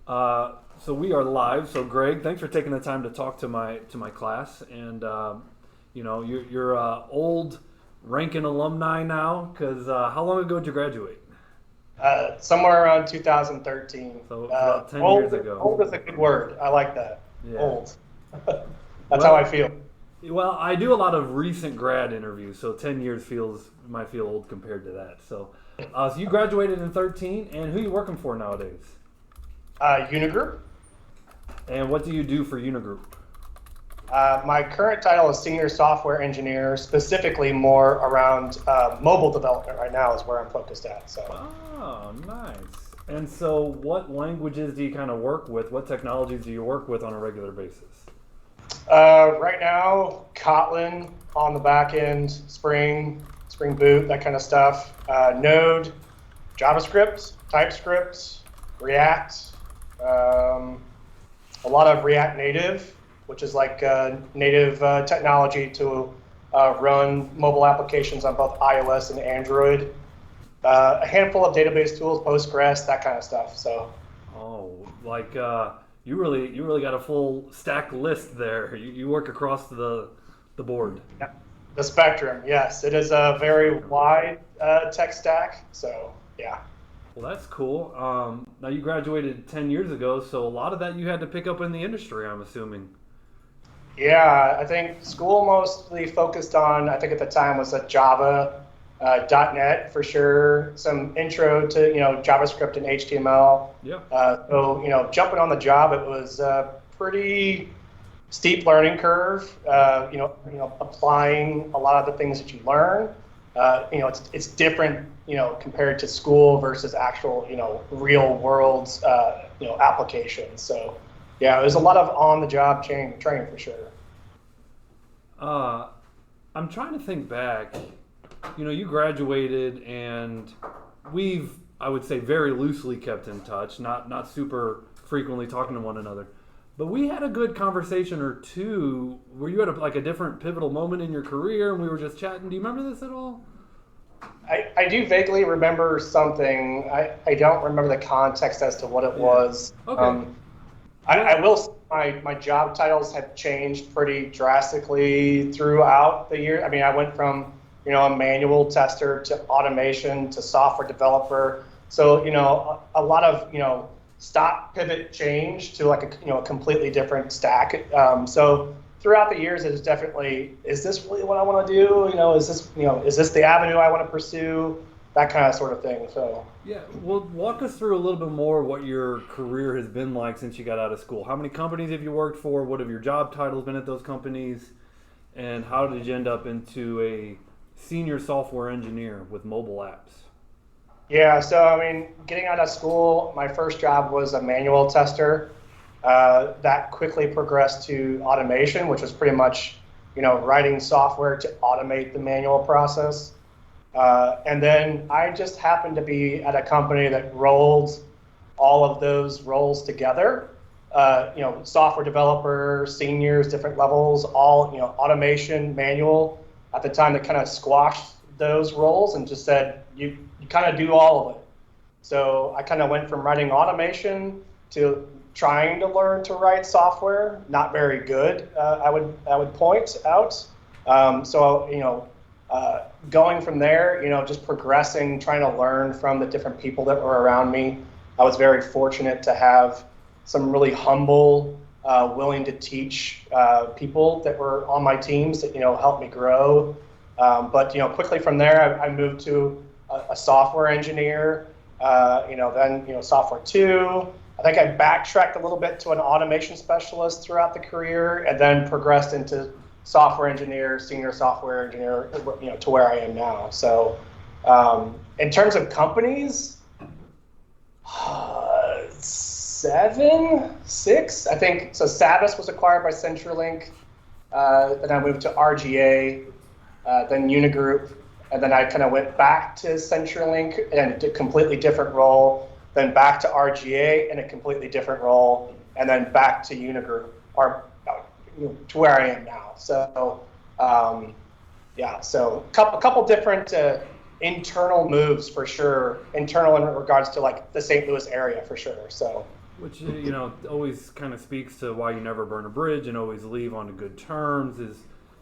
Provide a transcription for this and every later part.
So we are live. So Greg, thanks for taking the time to talk to my class. And you're old Ranken alumni now. Because how long ago did you graduate? Somewhere around 2013. So it's about 10 years Old, ago. old is a good word. I like that. Yeah. Old. That's how I Well, feel. well, I do a lot of recent grad interviews, so 10 years might feel old compared to that. So you graduated in 13, and who are you working for nowadays? Unigroup. And what do you do for Unigroup? My current title is senior software engineer, specifically more around mobile development right now is where I'm focused at. So Oh, nice. And so, what languages do you kind of work with? What technologies do you work with on a regular basis? right now, Kotlin on the back end, Spring Boot, that kind of stuff. Node, JavaScript, TypeScript, React. Um, a lot of React Native, which is like native technology to run mobile applications on both iOS and Android. A handful of database tools, Postgres, that kind of stuff. So Oh, like you really got a full stack list there. You work across the board. yeah. The spectrum, yes, it is a very wide tech stack. So yeah. Well, that's cool. Now you graduated 10 years ago, so a lot of that you had to pick up in the industry, I'm assuming. Yeah, I think school mostly focused on, I think at the time was a Java, .NET for sure, some intro to, JavaScript and HTML. Yeah. So, jumping on the job, it was a pretty steep learning curve, applying a lot of the things that you learn. It's different, compared to school versus actual, real world, applications. So, yeah, there's a lot of on the job training for sure. Uh, I'm trying to think back. You graduated, and I would say, very loosely kept in touch, not super frequently talking to one another. But we had a good conversation or two where you had like a different pivotal moment in your career, and we were just chatting. Do you remember this at all? I do vaguely remember something. I don't remember the context as to what it Yeah. was. Okay. I Well, will say my job titles have changed pretty drastically throughout the year. I mean, I went from, a manual tester to automation to software developer. So, a lot of, stop, pivot, change to like a completely different stack. So throughout the years, it is definitely, is this really what I want to do? Is this the avenue I want to pursue? That kind of sort of thing. So. yeah. Well, walk us through a little bit more what your career has been like since you got out of school. How many companies have you worked for? What have your job titles been at those companies? And how did you end up into a senior software engineer with mobile apps? Yeah, so I mean, getting out of school, my first job was a manual tester. That quickly progressed to automation, which was pretty much, writing software to automate the manual process. And then I just happened to be at a company that rolled all of those roles together. Software developer, seniors, different levels, all, automation, manual. At the time, that kind of squashed those roles and just said, you kind of do all of it. So I kind of went from writing automation to trying to learn to write software. Not very good, I would point out. Going from there, just progressing, trying to learn from the different people that were around me. I was very fortunate to have some really humble, willing to teach people that were on my teams that helped me grow. But quickly from there, I moved to a software engineer. Then software two. I think I backtracked a little bit to an automation specialist throughout the career, and then progressed into software engineer, senior software engineer, to where I am now. So, in terms of companies, seven, six, I think. So Savvis was acquired by CenturyLink. Then I moved to RGA, then Unigroup, and then I kind of went back to CenturyLink and a completely different role, then back to RGA in a completely different role, and then back to Unigroup, or to where I am now. So, yeah, so a couple different internal moves for sure, internal in regards to like the St. Louis area for sure. So, Which, always kind of speaks to why you never burn a bridge and always leave on good terms is,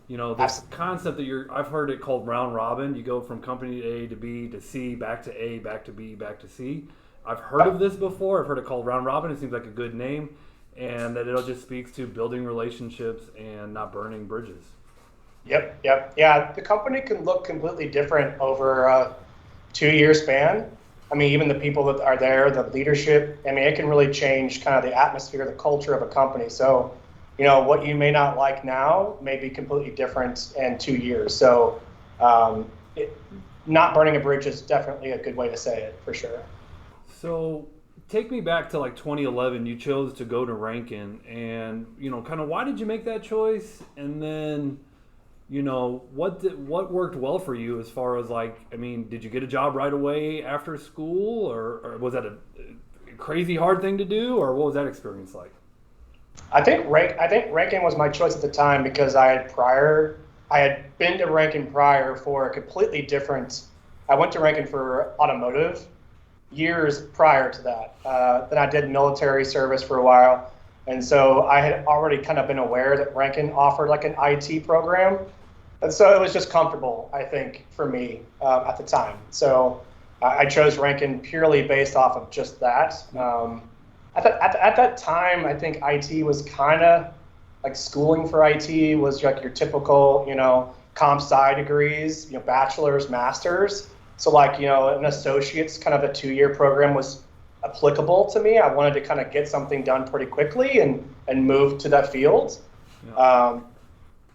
this concept that I've heard it called round robin. You go from company A to B to C, back to A, back to B, back to C. I've heard of this before. I've heard it called round robin. It seems like a good name, and that it just speaks to building relationships and not burning bridges. Yep. Yeah, the company can look completely different over a 2-year span. I mean, even the people that are there, the leadership, I mean, it can really change kind of the atmosphere, the culture of a company. So, what you may not like now may be completely different in 2 years. So, not burning a bridge is definitely a good way to say it, for sure. So, take me back to like 2011. You chose to go to Ranken, and kind of why did you make that choice? And then, what worked well for you as far as did you get a job right away after school, or was that a crazy hard thing to do, or what was that experience like? I think Ranken was my choice at the time because I had been to Ranken prior for a completely different. I went to Ranken for automotive years prior to that. Then I did military service for a while, and so I had already kind of been aware that Ranken offered like an IT program. And so it was just comfortable, I think, for me at the time. So I chose Ranken purely based off of just that. At that time, I think IT was kind of like schooling for IT was like your typical, comp sci degrees, bachelor's, master's. So an associate's kind of a 2-year program was applicable to me. I wanted to kind of get something done pretty quickly and move to that field. Yeah.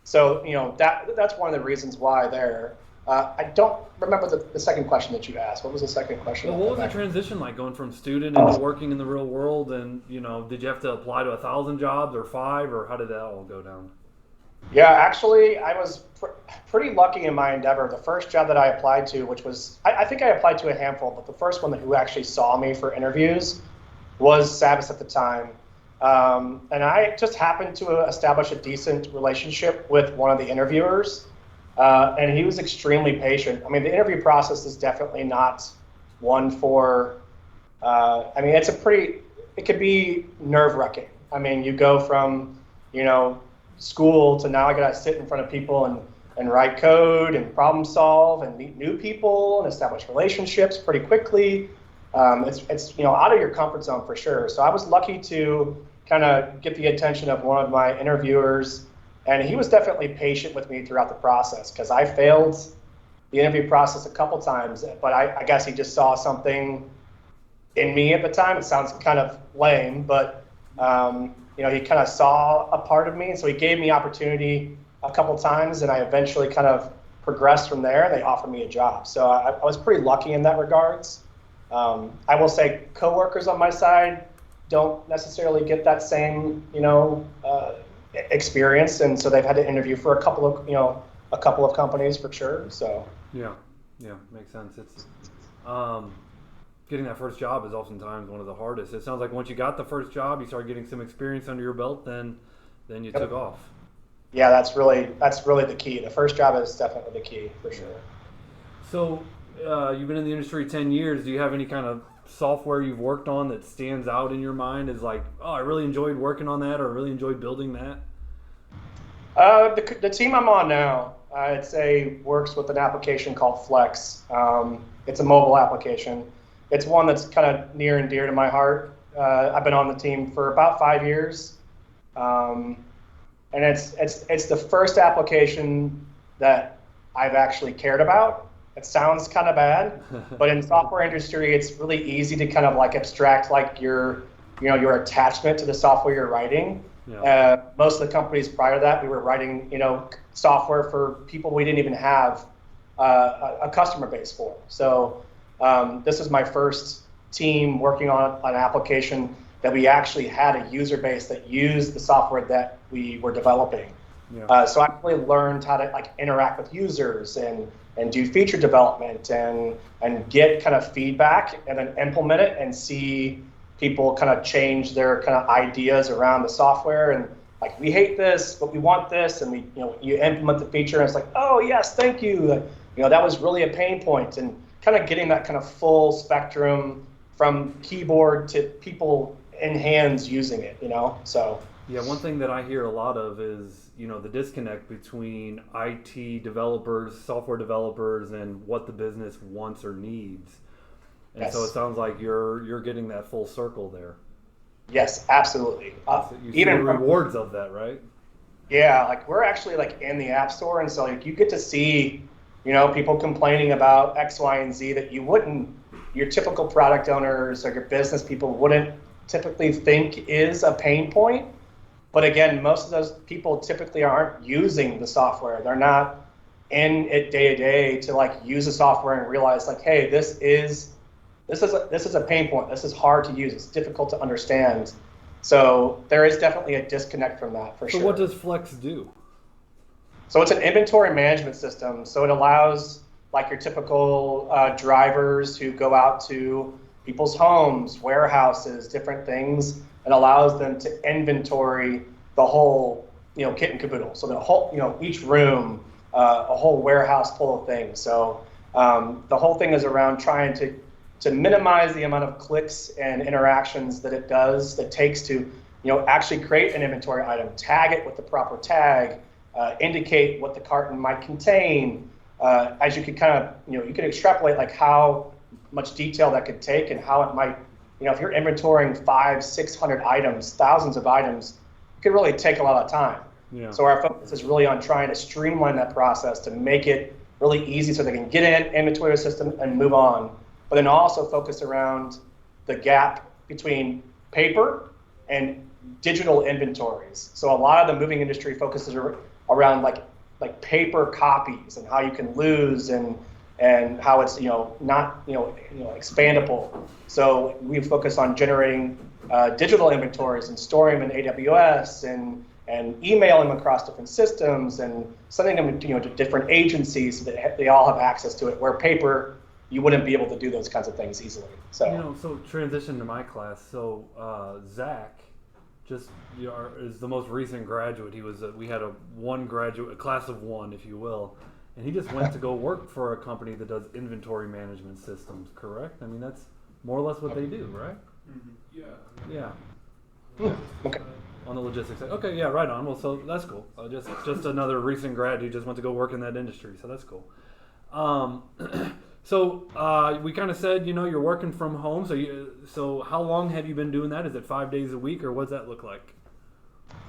So, that's one of the reasons why there. I don't remember the second question that you asked. What was the second question? Well, what was the transition like going from student into working in the real world? And, did you have to apply to 1,000 jobs or 5, or how did that all go down? Yeah, actually, I was pretty lucky in my endeavor. The first job that I applied to, which was, I think I applied to a handful, but the first one who actually saw me for interviews was Savvis at the time. And I just happened to establish a decent relationship with one of the interviewers, and he was extremely patient. I mean, the interview process is definitely not one for, it could be nerve-wracking. I mean, you go from, school to now I got to sit in front of people and write code and problem solve and meet new people and establish relationships pretty quickly. It's out of your comfort zone for sure. So I was lucky to kind of get the attention of one of my interviewers, and he was definitely patient with me throughout the process because I failed the interview process a couple times, but I guess he just saw something in me at the time. It sounds kind of lame, but he kind of saw a part of me, and so he gave me opportunity a couple times, and I eventually kind of progressed from there, and they offered me a job. So I was pretty lucky in that regards. I will say coworkers on my side don't necessarily get that same, experience, and so they've had to interview for a couple of companies for sure. So yeah, makes sense. It's getting that first job is oftentimes one of the hardest. It sounds like once you got the first job, you started getting some experience under your belt, then you took off. Yeah, that's really the key. The first job is definitely the key for sure. So you've been in the industry 10 years. Do you have any kind of software you've worked on that stands out in your mind as like, oh, I really enjoyed working on that, or I really enjoyed building that? The team I'm on now, I'd say works with an application called Flex. It's a mobile application. It's one that's kind of near and dear to my heart. I've been on the team for about 5 years, and it's the first application that I've actually cared about. It sounds kind of bad, but in the software industry, it's really easy to kind of like abstract like your attachment to the software you're writing. Yeah. Most of the companies prior to that, we were writing software for people we didn't even have a customer base for. So this is my first team working on an application that we actually had a user base that used the software that we were developing. Yeah. So I really learned how to like interact with users and do feature development and get kind of feedback and then implement it and see people kind of change their kind of ideas around the software and like, we hate this, but we want this, and you implement the feature and it's like, oh yes, thank you. That was really a pain point, and kind of getting that kind of full spectrum from keyboard to people in hands using it, so. Yeah, one thing that I hear a lot of is, the disconnect between IT developers, software developers, and what the business wants or needs. And Yes. so it sounds like you're getting that full circle there. Yes, absolutely. So you see the rewards of that, right? Yeah, like we're actually like in the App Store, and so like you get to see, people complaining about X, Y, and Z that your typical product owners or your business people wouldn't typically think is a pain point. But again, most of those people typically aren't using the software. They're not in it day to day to like use the software and realize like, hey, this is a pain point. This is hard to use. It's difficult to understand. So there is definitely a disconnect from that for sure. So what does Flex do? So it's an inventory management system. So it allows like your typical drivers who go out to people's homes, warehouses, different things, and allows them to inventory the whole, kit and caboodle. So the whole, each room, a whole warehouse full of things. So the whole thing is around trying to minimize the amount of clicks and interactions that takes to, actually create an inventory item, tag it with the proper tag, indicate what the carton might contain. As you could kind of, you could extrapolate like how much detail that could take and how it might, if you're inventorying 500-600 items, thousands of items, it could really take a lot of time. Yeah. So our focus is really on trying to streamline that process to make it really easy so they can get in, inventory the system, and move on. But then also focus around the gap between paper and digital inventories. So a lot of the moving industry focuses around like paper copies and how you can lose and how it's not expandable. So we focus on generating digital inventories and storing them in AWS and emailing them across different systems and sending them to different agencies so that they all have access to it. Where paper, you wouldn't be able to do those kinds of things easily. So so transition to my class. So Zach just is the most recent graduate. He was we had a class of one, if you will. And he just went to go work for a company that does inventory management systems, correct? I mean, that's more or less what they do, right? Mm-hmm. Yeah. okay. On the logistics side. Okay, yeah, right on. Well, so that's cool. Just another recent grad who just went to go work in that industry, so that's cool. So we kind of said, you're working from home. So how long have you been doing that? Is it 5 days a week, or what does that look like?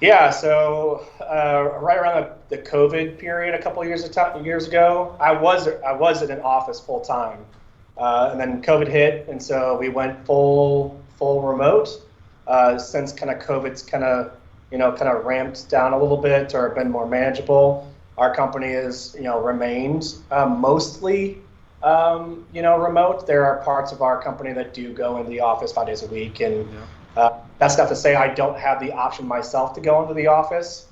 Yeah, so right around the COVID period, a couple of years ago, I was in an office full time, and then COVID hit, and so we went full remote. Since kind of COVID's kind of ramped down a little bit or been more manageable, our company has remained mostly remote. There are parts of our company that do go into the office 5 days a week, and that's not to say I don't have the option myself to go into the office.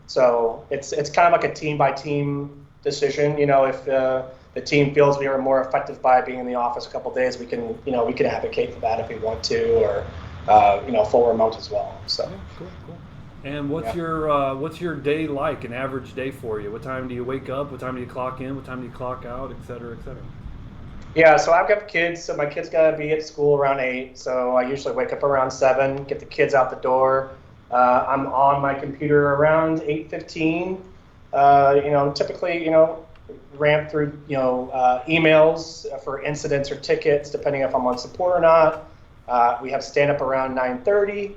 So it's kind of like a team by team decision. If the team feels we are more effective by being in the office a couple of days, we can advocate for that if we want to, or full remote as well. So cool. And what's your day like? An average day for you? What time do you wake up? What time do you clock in? What time do you clock out? Et cetera, et cetera. Yeah, so I've got kids, so my kids gotta be at school around 8, so I usually wake up around 7, get the kids out the door. I'm on my computer around 8:15. Typically, ramp through, emails for incidents or tickets, depending if I'm on support or not. We have stand up around 9:30,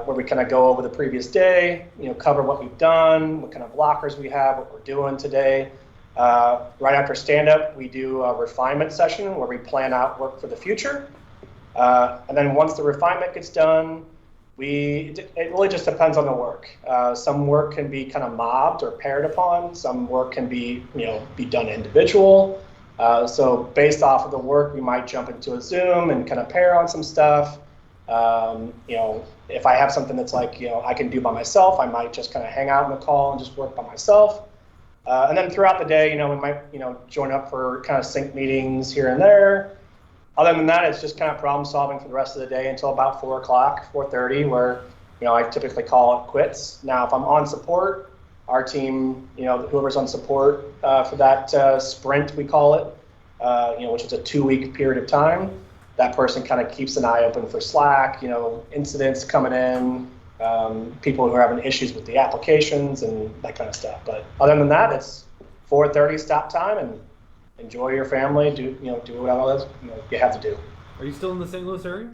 where we kind of go over the previous day, cover what we've done, what kind of blockers we have, what we're doing today. Right after stand-up, we do a refinement session where we plan out work for the future. And then once the refinement gets done, it really just depends on the work. Some work can be kind of mobbed or paired upon. Some work can be done individual. So based off of the work, we might jump into a Zoom and kind of pair on some stuff. If I have something that's like, I can do by myself, I might just kind of hang out in the call and just work by myself. And then throughout the day, we might, join up for kind of sync meetings here and there. Other than that, it's just kind of problem solving for the rest of the day until about 4 o'clock, 4:30, where, I typically call it quits. Now, if I'm on support, our team, whoever's on support for that sprint, we call it, which is a 2-week period of time, that person kind of keeps an eye open for Slack, incidents coming in, people who are having issues with the applications and that kind of stuff. But other than that, it's 4:30 stop time and enjoy your family. Do whatever you have to do. Are you still in the St. Louis area?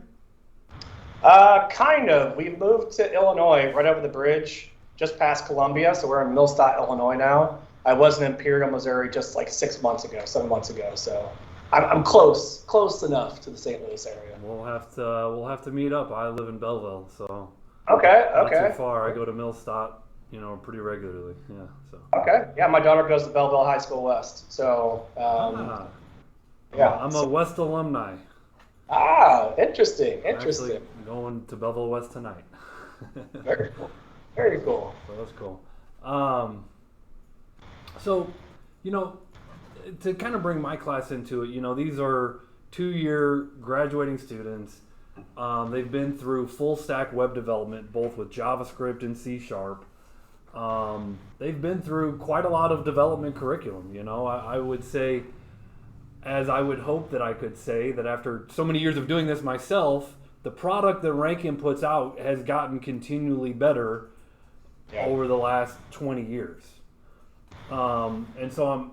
Kind of. We moved to Illinois, right over the bridge, just past Columbia. So we're in Millstadt, Illinois now. I was in Imperial, Missouri, just like 7 months ago. So I'm close enough to the St. Louis area. We'll have to meet up. I live in Belleville, so okay. Not too far. I go to Millstadt, pretty regularly. Yeah. So. Okay. Yeah, my daughter goes to Belleville High School West. So. Yeah. I'm a West alumni. Interesting. Actually going to Belleville West tonight. Very cool. Very cool. So that's cool. So, to kind of bring my class into it, these are 2-year graduating students. They've been through full stack web development, both with JavaScript and C#. They've been through quite a lot of development curriculum. I would say, as I would hope that I could say, that after so many years of doing this myself, the product that Ranken puts out has gotten continually better over the last 20 years. And so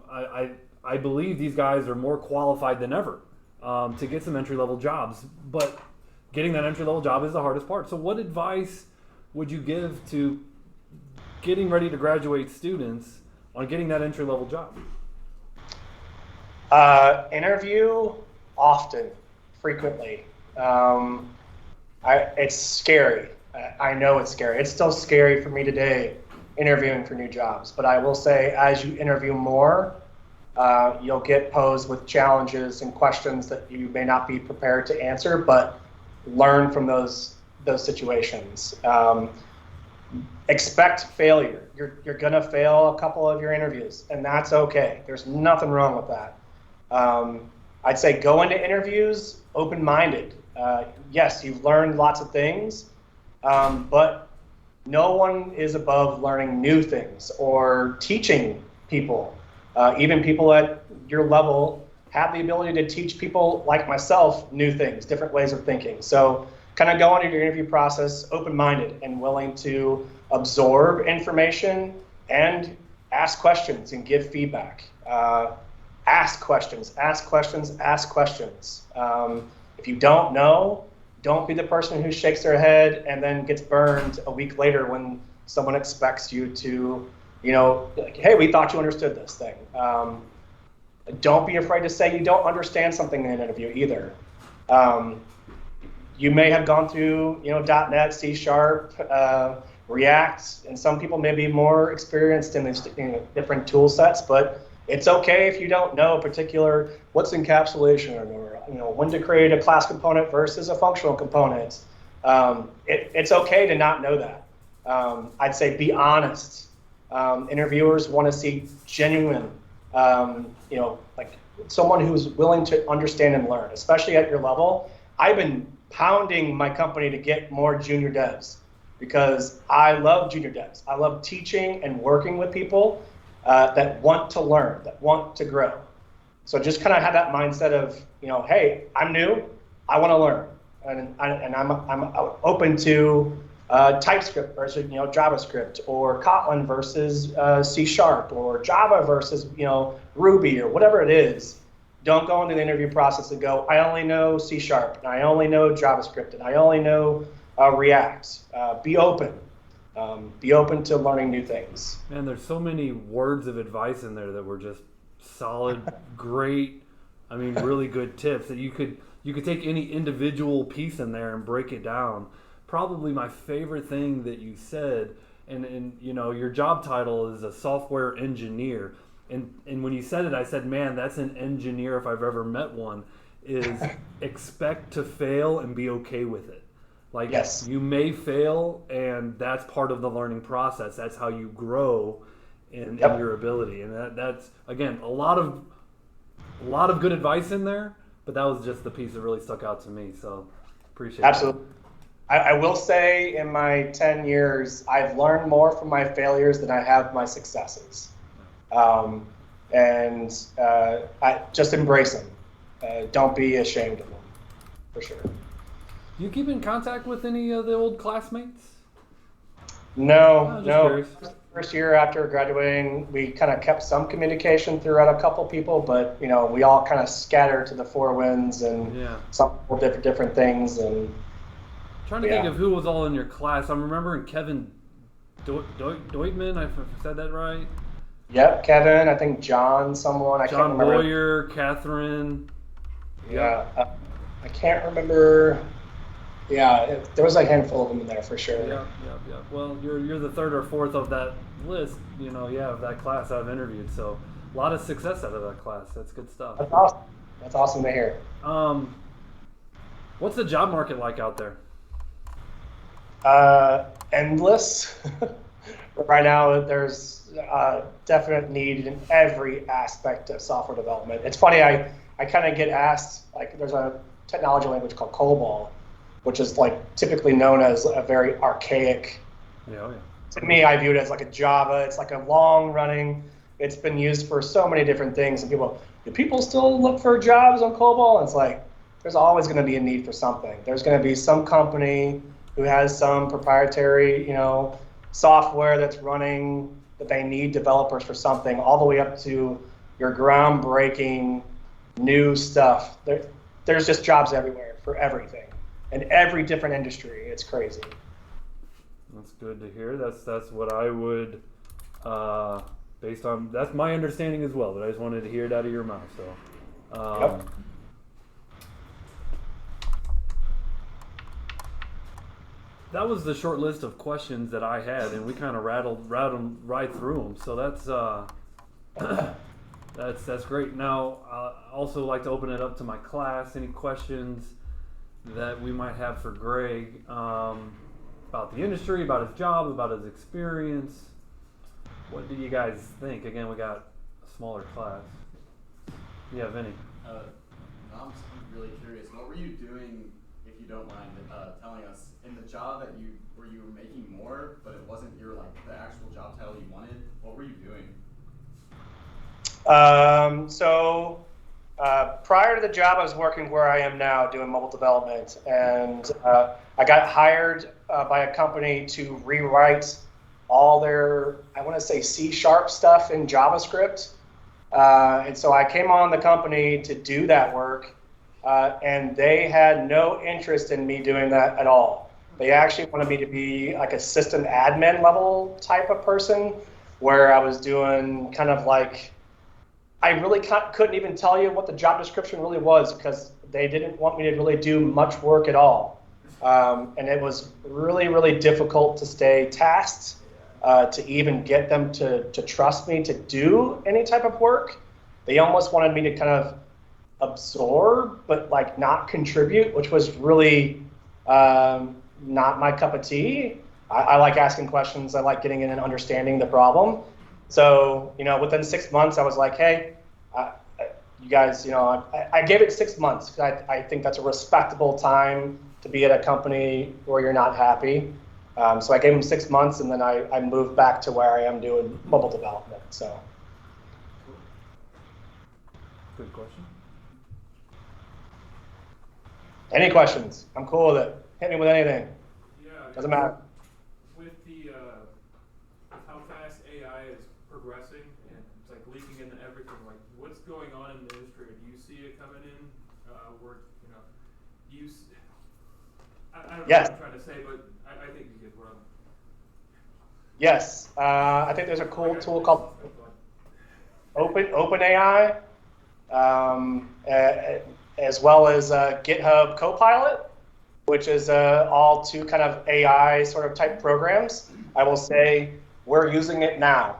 I believe these guys are more qualified than ever to get some entry-level jobs. But getting that entry-level job is the hardest part. So what advice would you give to getting ready to graduate students on getting that entry-level job? Interview often, frequently. It's scary. I know it's scary. It's still scary for me today, interviewing for new jobs. But I will say, as you interview more, you'll get posed with challenges and questions that you may not be prepared to answer, but learn from those situations. Expect failure. You're gonna fail a couple of your interviews, and that's okay. There's nothing wrong with that. I'd say go into interviews open-minded. Yes, you've learned lots of things, but no one is above learning new things or teaching people. Even people at your level have the ability to teach people like myself new things, different ways of thinking. So kind of go into your interview process open-minded and willing to absorb information and ask questions and give feedback. Ask questions. If you don't know, don't be the person who shakes their head and then gets burned a week later when someone expects you to, hey, we thought you understood this thing. Don't be afraid to say you don't understand something in an interview either. You may have gone through, .NET, C#, React, and some people may be more experienced in these different tool sets, but it's okay if you don't know a particular what's encapsulation or when to create a class component versus a functional component. It's okay to not know that. I'd say be honest. Interviewers want to see genuine, like someone who's willing to understand and learn, especially at your level. I've been pounding my company to get more junior devs because I love junior devs. I love teaching and working with people that want to learn, that want to grow. So just kind of have that mindset of, hey, I'm new, I want to learn, and I'm open to TypeScript versus JavaScript, or Kotlin versus C# or Java versus Ruby or whatever it is. Don't go into the interview process and go, I only know C# and I only know JavaScript and I only know React. Be open. Be open to learning new things. Man, there's so many words of advice in there that were just solid, great, really good tips that you could take any individual piece in there and break it down. Probably my favorite thing that you said, and your job title is a software engineer. And when you said it, I said, man, that's an engineer if I've ever met one, is expect to fail and be okay with it. Like, yes, you may fail, and that's part of the learning process. That's how you grow in your ability. And that's, again, a lot of good advice in there, but that was just the piece that really stuck out to me. So appreciate it. Absolutely. I will say in my 10 years, I've learned more from my failures than I have my successes. I just embrace them. Don't be ashamed of them. for sure. Do you keep in contact with any of the old classmates? No, Just no. curious. First year after graduating, we kind of kept some communication throughout a couple people, but we all kind of scattered to the four winds and some different things. And trying to think of who was all in your class. I'm remembering Kevin Deutman, if I said that right. Yep, Kevin. I think John, someone. I John can't remember. Boyer, Catherine. Yeah, I can't remember. Yeah, there was a handful of them in there for sure. Yeah. Well, you're the third or fourth of that list, of that class I've interviewed. So a lot of success out of that class. That's good stuff. That's awesome. That's awesome to hear. What's the job market like out there? Endless. Right now, there's definite need in every aspect of software development. It's funny, I kind of get asked, like, there's a technology language called COBOL, which is like typically known as a very archaic. To me, I view it as like a Java. It's like a long running. It's been used for so many different things, and do people still look for jobs on COBOL? And it's like, there's always going to be a need for something. There's going to be some company who has some proprietary, software that's running that they need developers for something, all the way up to your groundbreaking new stuff. There's just jobs everywhere for everything, in every different industry. It's crazy. That's good to hear. That's what I would, that's my understanding as well. But I just wanted to hear it out of your mouth. So. Yep. That was the short list of questions that I had, and we kind of rattled right through them. So that's great. Now, I also like to open it up to my class. Any questions that we might have for Greg about the industry, about his job, about his experience? What do you guys think? Again, we got a smaller class. Do you have any? I'm really curious. What were you doing, if you don't mind telling us, in the job where you were making more, but it wasn't the actual job title you wanted? What were you doing? Prior to the job, I was working where I am now, doing mobile development, and I got hired by a company to rewrite all their, I want to say, C# stuff in JavaScript. And so I came on the company to do that work, and they had no interest in me doing that at all. They actually wanted me to be like a system admin level type of person, where I was doing kind of like, I really couldn't even tell you what the job description really was, because they didn't want me to really do much work at all. And it was really, really difficult to stay tasked, to even get them to trust me to do any type of work. They almost wanted me to kind of absorb, but like not contribute, which was really not my cup of tea. I like asking questions. I like getting in and understanding the problem. So, within 6 months, I was like, hey, you guys, I gave it 6 months, because I think that's a respectable time to be at a company where you're not happy. So I gave them 6 months, and then I moved back to where I am doing mobile development. So. Good question. Any questions? I'm cool with it. Hit me with anything. Yeah. Doesn't matter. With how fast AI is progressing and it's like leaking into everything, like what's going on in the industry? Do you see it coming in? Do you? I don't know Yes. what I'm trying to say, but I think you get what I'm. Yes. I think there's a cool tool called OpenAI, as well as GitHub Copilot, which is all two kind of AI sort of type programs. I will say we're using it now.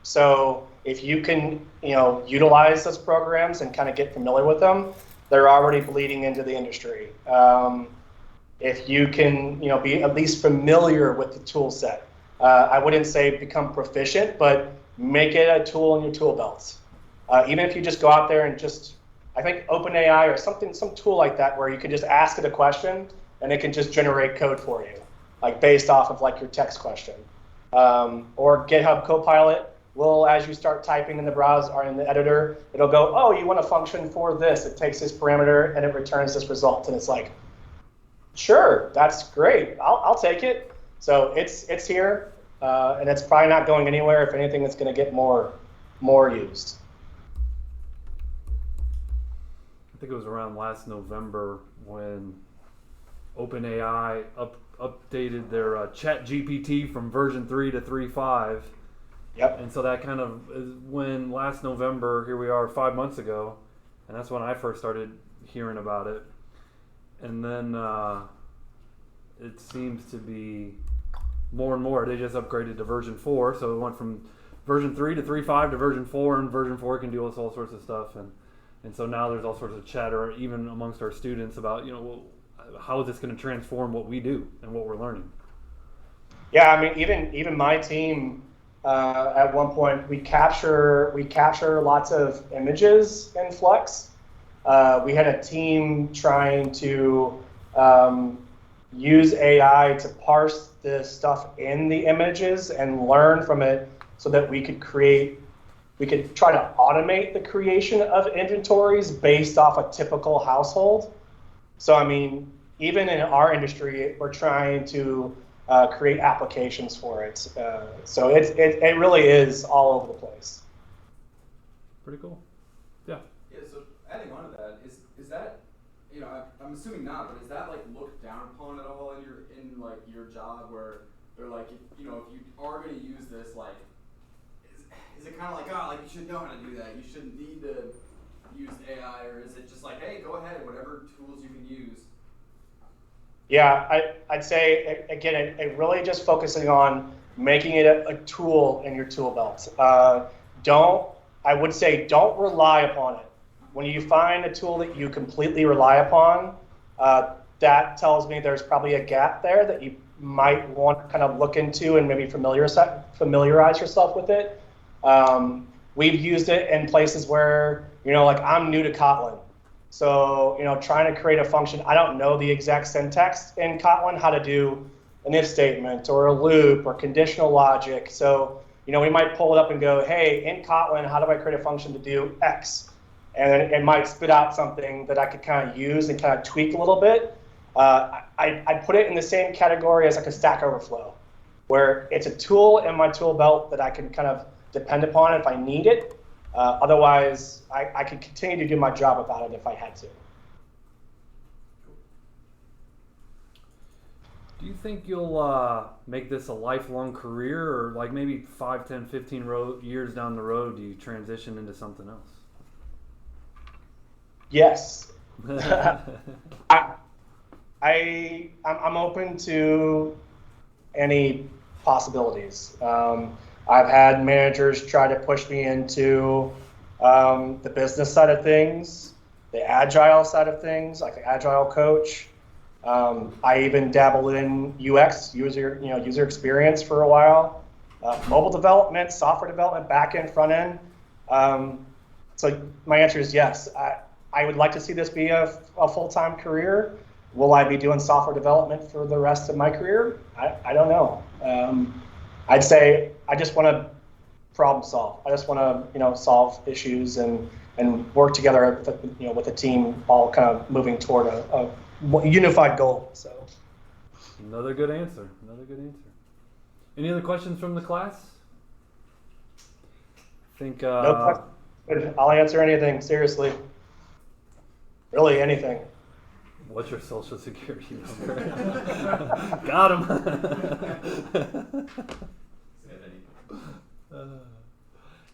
So if you can, utilize those programs and kind of get familiar with them, they're already bleeding into the industry. If you can, be at least familiar with the tool set. I wouldn't say become proficient, but make it a tool in your tool belts. Even if you just go out there and I think OpenAI or some tool like that, where you can just ask it a question and it can just generate code for you, like based off of like your text question. Or GitHub Copilot, will, as you start typing in the browser or in the editor, it'll go, oh, you want a function for this. It takes this parameter and it returns this result. And it's like, sure, that's great. I'll take it. So it's here, and it's probably not going anywhere. If anything, it's going to get more used. I think it was around last November when OpenAI updated their ChatGPT from version 3 to 3.5. Yep. And so that kind of is when last November, here we are 5 months ago, and that's when I first started hearing about it. And then it seems to be more and more. They just upgraded to version 4, so it went from version 3 to 3.5 to version 4, and version 4 can do all sorts of stuff. And so now there's all sorts of chatter, even amongst our students, about, well, how is this going to transform what we do and what we're learning? Yeah, I mean, even my team, at one point, we capture lots of images in Flux. We had a team trying to use AI to parse the stuff in the images and learn from it so that we could try to automate the creation of inventories based off a typical household. So, I mean, even in our industry, we're trying to create applications for it. So it really is all over the place. Pretty cool. Yeah. Yeah. So adding on to that, is that, I'm assuming not, but is that like looked down upon at all in your job, where they're like, if you are going to use this, like, is it kind of like, you should know how to do that, you shouldn't need to use AI, or is it just like, hey, go ahead, whatever tools you can use? Yeah, I'd say, again, it really just focusing on making it a tool in your tool belt. I would say don't rely upon it. When you find a tool that you completely rely upon, that tells me there's probably a gap there that you might want to kind of look into and maybe familiarize yourself with it. We've used it in places where, like I'm new to Kotlin. So, trying to create a function, I don't know the exact syntax in Kotlin, how to do an if statement or a loop or conditional logic. So, we might pull it up and go, hey, in Kotlin, how do I create a function to do X? And then it might spit out something that I could kind of use and kind of tweak a little bit. I put it in the same category as like a Stack Overflow, where it's a tool in my tool belt that I can kind of depend upon if I need it. Otherwise, I could continue to do my job without it if I had to. Do you think you'll make this a lifelong career, or like maybe 5, 10, 15 years down the road, do you transition into something else? Yes. I'm open to any possibilities. I've had managers try to push me into the business side of things, the agile side of things, like the agile coach. I even dabbled in UX, user experience for a while, mobile development, software development, back end, front end. So my answer is yes. I would like to see this be a full-time career. Will I be doing software development for the rest of my career? I don't know. I'd say I just want to problem solve. I just want to solve issues and work together with a team, all kind of moving toward a unified goal. So another good answer. Any other questions from the class? I think no question. I'll answer anything, seriously. Really anything. What's your social security number? Got him.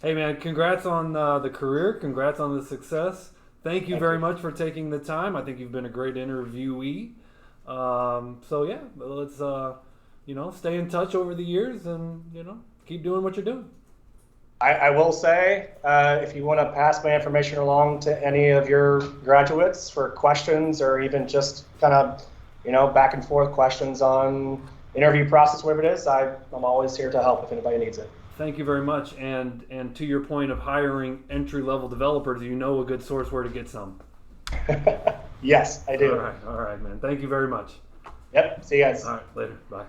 Hey man, congrats on the career. Congrats on the success. Thank you very much for taking the time. I think you've been a great interviewee. So yeah, let's stay in touch over the years and keep doing what you're doing. I will say, if you want to pass my information along to any of your graduates for questions or even just kind of, back and forth questions on interview process, whatever it is, I'm always here to help if anybody needs it. Thank you very much. And to your point of hiring entry-level developers, you know a good source where to get some. Yes, I do. All right, man. Thank you very much. Yep. See you guys. All right, later. Bye.